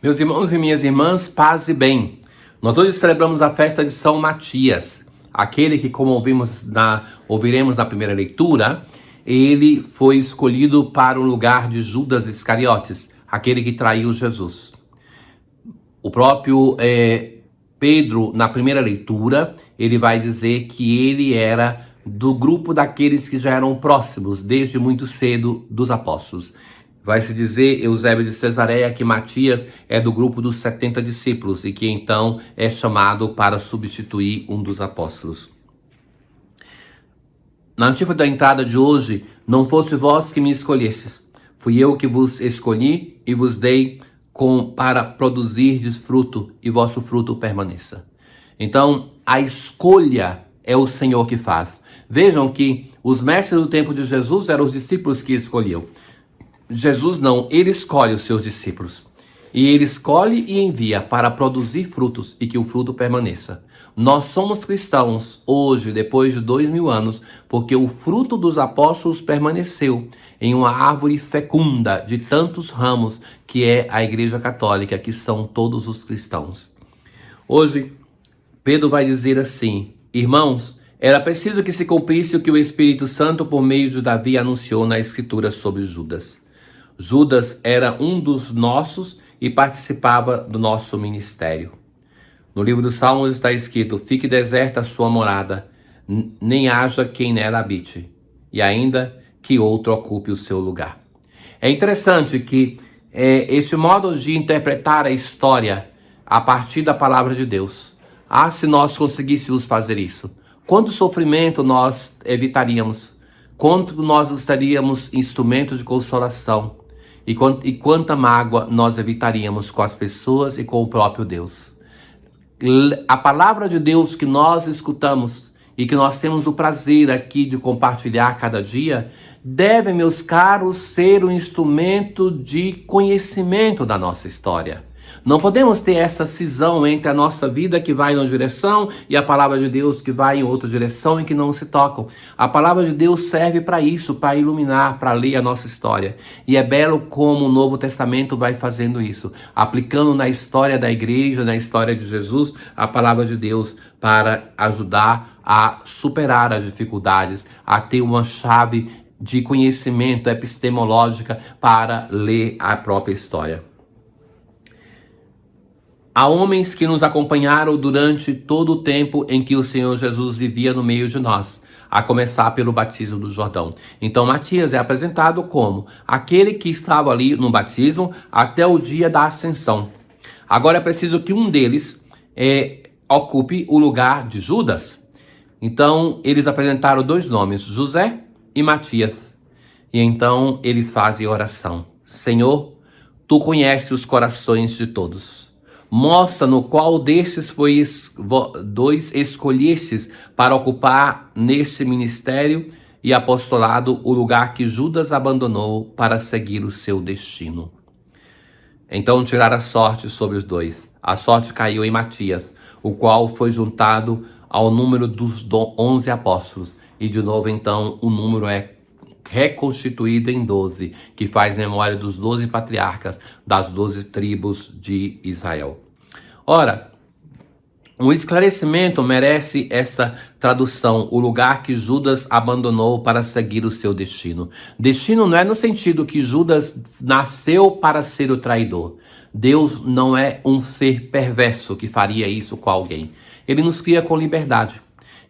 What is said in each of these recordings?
Meus irmãos e minhas irmãs, paz e bem. Nós hoje celebramos a festa de São Matias, aquele que, como ouviremos na primeira leitura, ele foi escolhido para o lugar de Judas Iscariotes, aquele que traiu Jesus. O próprio Pedro, na primeira leitura, ele vai dizer que ele era do grupo daqueles que já eram próximos, desde muito cedo, dos apóstolos. Vai se dizer, Eusébio de Cesareia, que Matias é do grupo dos 70 discípulos e que então é chamado para substituir um dos apóstolos. Na antífona da entrada de hoje, não fosse vós que me escolhestes, fui eu que vos escolhi e vos dei para produzirdes fruto e vosso fruto permaneça. Então, a escolha é o Senhor que faz. Vejam que os mestres do tempo de Jesus eram os discípulos que escolhiam. Jesus não, ele escolhe os seus discípulos. E ele escolhe e envia para produzir frutos e que o fruto permaneça. Nós somos cristãos hoje, depois de 2000 anos, porque o fruto dos apóstolos permaneceu em uma árvore fecunda de tantos ramos, que é a Igreja Católica, que são todos os cristãos. Hoje, Pedro vai dizer assim: irmãos, era preciso que se cumprisse o que o Espírito Santo, por meio de Davi, anunciou na Escritura sobre Judas. Judas era um dos nossos e participava do nosso ministério. No livro dos Salmos está escrito: fique deserta a sua morada, nem haja quem nela habite, e ainda que outro ocupe o seu lugar. É interessante que este modo de interpretar a história a partir da palavra de Deus, se nós conseguíssemos fazer isso, quanto sofrimento nós evitaríamos, quanto nós estaríamos instrumentos de consolação, e quanta mágoa nós evitaríamos com as pessoas e com o próprio Deus. A palavra de Deus que nós escutamos e que nós temos o prazer aqui de compartilhar cada dia, deve, meus caros, ser um instrumento de conhecimento da nossa história. Não podemos ter essa cisão entre a nossa vida que vai em uma direção e a palavra de Deus que vai em outra direção e que não se tocam. A palavra de Deus serve para isso, para iluminar, para ler a nossa história. E é belo como o Novo Testamento vai fazendo isso, aplicando na história da igreja, na história de Jesus, a palavra de Deus para ajudar a superar as dificuldades, a ter uma chave de conhecimento epistemológica para ler a própria história. Há homens que nos acompanharam durante todo o tempo em que o Senhor Jesus vivia no meio de nós, a começar pelo batismo do Jordão. Então Matias é apresentado como aquele que estava ali no batismo até o dia da ascensão. Agora é preciso que um deles ocupe o lugar de Judas. Então eles apresentaram dois nomes, José e Matias. E então eles fazem oração: Senhor, tu conheces os corações de todos. Mostra no qual desses dois escolhestes para ocupar neste ministério e apostolado o lugar que Judas abandonou para seguir o seu destino. Então tiraram a sorte sobre os dois. A sorte caiu em Matias, o qual foi juntado ao número dos 11 apóstolos. E de novo então o número é reconstituído em 12, que faz memória dos 12 patriarcas das 12 tribos de Israel. Ora, um esclarecimento merece essa tradução: o lugar que Judas abandonou para seguir o seu destino. Destino não é no sentido que Judas nasceu para ser o traidor. Deus não é um ser perverso que faria isso com alguém. Ele nos cria com liberdade.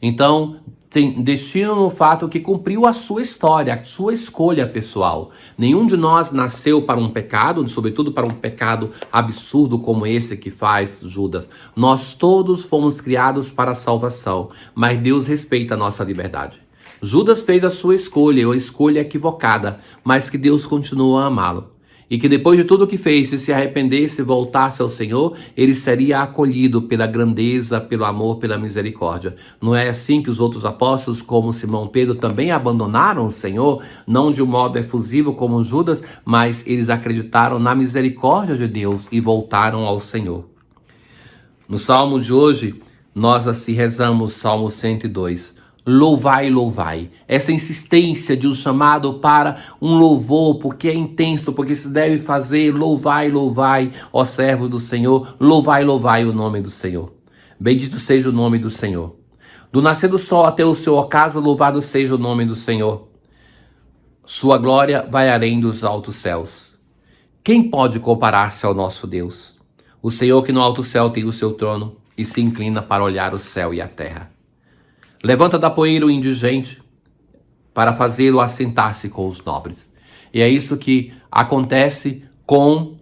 Então, tem destino no fato que cumpriu a sua história, a sua escolha pessoal. Nenhum de nós nasceu para um pecado, sobretudo para um pecado absurdo como esse que faz Judas. Nós todos fomos criados para a salvação, mas Deus respeita a nossa liberdade. Judas fez a sua escolha, uma escolha equivocada, mas que Deus continua a amá-lo. E que depois de tudo o que fez, se arrependesse e voltasse ao Senhor, ele seria acolhido pela grandeza, pelo amor, pela misericórdia. Não é assim que os outros apóstolos, como Simão Pedro, também abandonaram o Senhor, não de um modo efusivo como Judas, mas eles acreditaram na misericórdia de Deus e voltaram ao Senhor. No Salmo de hoje, nós assim rezamos, Salmo 102. louvai, louvai. Essa insistência de um chamado para um louvor, porque é intenso, porque se deve fazer, louvai, louvai, ó servo do Senhor, louvai, louvai o nome do Senhor. Bendito seja o nome do Senhor. Do nascer do sol até o seu ocaso, louvado seja o nome do Senhor. Sua glória vai além dos altos céus. Quem pode comparar-se ao nosso Deus? O Senhor que no alto céu tem o seu trono e se inclina para olhar o céu e a terra. Levanta da poeira o indigente para fazê-lo assentar-se com os nobres. E é isso que acontece com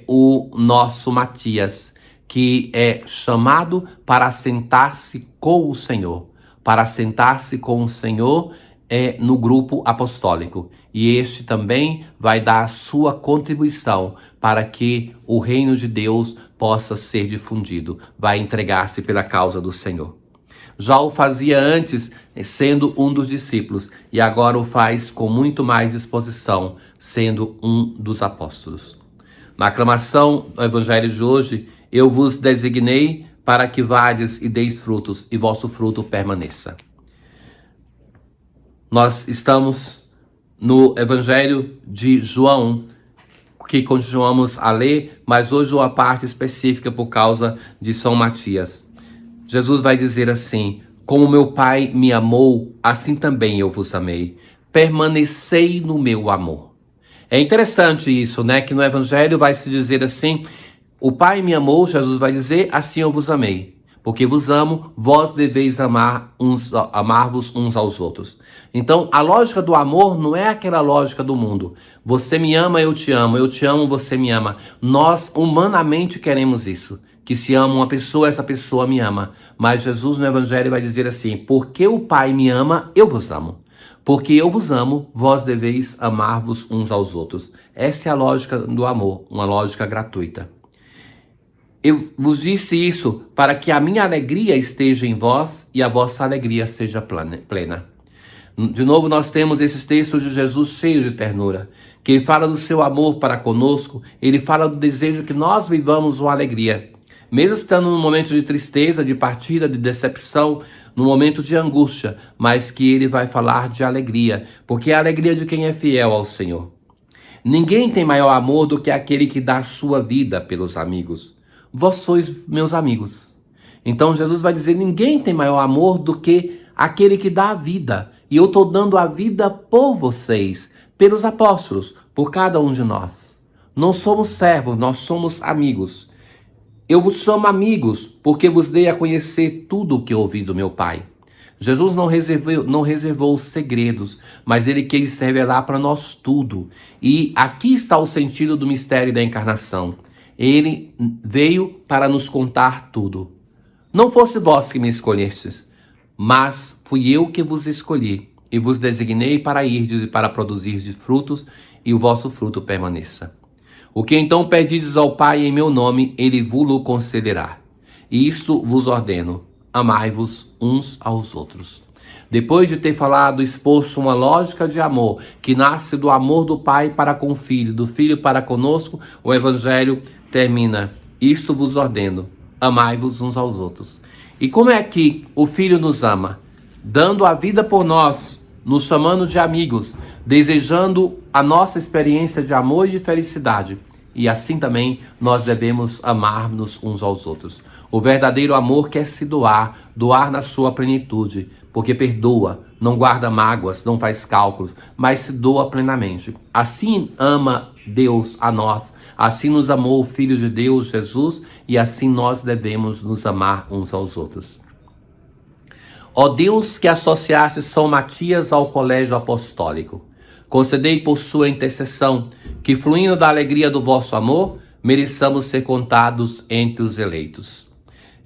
o nosso Matias, que é chamado para assentar-se com o Senhor, para assentar-se com o Senhor no grupo apostólico. E este também vai dar a sua contribuição para que o reino de Deus possa ser difundido, vai entregar-se pela causa do Senhor. Já o fazia antes, sendo um dos discípulos, e agora o faz com muito mais disposição, sendo um dos apóstolos. Na aclamação do Evangelho de hoje, eu vos designei para que vades e deis frutos, e vosso fruto permaneça. Nós estamos no Evangelho de João, que continuamos a ler, mas hoje uma parte específica por causa de São Matias. Jesus vai dizer assim: como meu Pai me amou, assim também eu vos amei. Permanecei no meu amor. É interessante isso, né? Que no Evangelho vai se dizer assim: o Pai me amou, Jesus vai dizer, assim eu vos amei. Porque vos amo, vós deveis amar-vos uns aos outros. Então, a lógica do amor não é aquela lógica do mundo. Você me ama, eu te amo, você me ama. Nós humanamente queremos isso. Que se ama uma pessoa, essa pessoa me ama. Mas Jesus no Evangelho vai dizer assim: porque o Pai me ama, eu vos amo. Porque eu vos amo, vós deveis amar-vos uns aos outros. Essa é a lógica do amor, uma lógica gratuita. Eu vos disse isso para que a minha alegria esteja em vós e a vossa alegria seja plena. De novo, nós temos esses textos de Jesus cheios de ternura, que ele fala do seu amor para conosco, ele fala do desejo que nós vivamos uma alegria. Mesmo estando num momento de tristeza, de partida, de decepção, num momento de angústia, mas que ele vai falar de alegria, porque é a alegria de quem é fiel ao Senhor. Ninguém tem maior amor do que aquele que dá sua vida pelos amigos. Vós sois meus amigos. Então Jesus vai dizer: ninguém tem maior amor do que aquele que dá a vida. E eu estou dando a vida por vocês, pelos apóstolos, por cada um de nós. Não somos servos, nós somos amigos. Eu vos chamo amigos, porque vos dei a conhecer tudo o que ouvi do meu Pai. Jesus não reservou segredos, mas ele quis revelar para nós tudo. E aqui está o sentido do mistério da encarnação. Ele veio para nos contar tudo. Não fosse vós que me escolhestes, mas fui eu que vos escolhi, e vos designei para irdes e para produzirdes frutos, e o vosso fruto permaneça. O que então pedides ao Pai em meu nome, ele vos concederá. E isto vos ordeno: amai-vos uns aos outros. Depois de ter falado, exposto uma lógica de amor, que nasce do amor do Pai para com o Filho, do Filho para conosco, o Evangelho termina: isto vos ordeno, amai-vos uns aos outros. E como é que o Filho nos ama? Dando a vida por nós, nos chamando de amigos, desejando a nossa experiência de amor e de felicidade. E assim também nós devemos amar-nos uns aos outros. O verdadeiro amor quer se doar, doar na sua plenitude, porque perdoa, não guarda mágoas, não faz cálculos, mas se doa plenamente. Assim ama Deus a nós, assim nos amou o Filho de Deus, Jesus, e assim nós devemos nos amar uns aos outros. Ó Deus, que associaste São Matias ao colégio apostólico, concedei por sua intercessão que, fluindo da alegria do vosso amor, mereçamos ser contados entre os eleitos.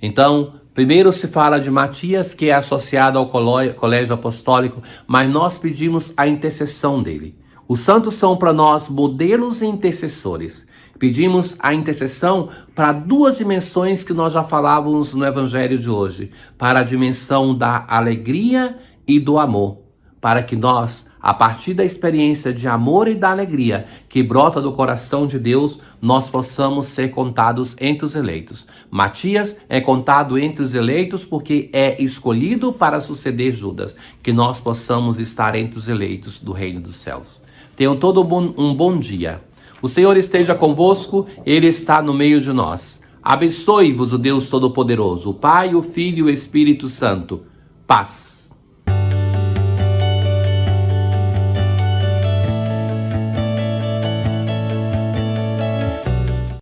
Então, primeiro se fala de Matias, que é associado ao colégio apostólico, mas nós pedimos a intercessão dele. Os santos são para nós modelos e intercessores. Pedimos a intercessão para duas dimensões que nós já falávamos no Evangelho de hoje. Para a dimensão da alegria e do amor. Para que nós, a partir da experiência de amor e da alegria que brota do coração de Deus, nós possamos ser contados entre os eleitos. Matias é contado entre os eleitos porque é escolhido para suceder Judas. Que nós possamos estar entre os eleitos do reino dos céus. Tenham todo um bom dia. O Senhor esteja convosco, Ele está no meio de nós. Abençoe-vos o Deus Todo-Poderoso, o Pai, o Filho e o Espírito Santo. Paz.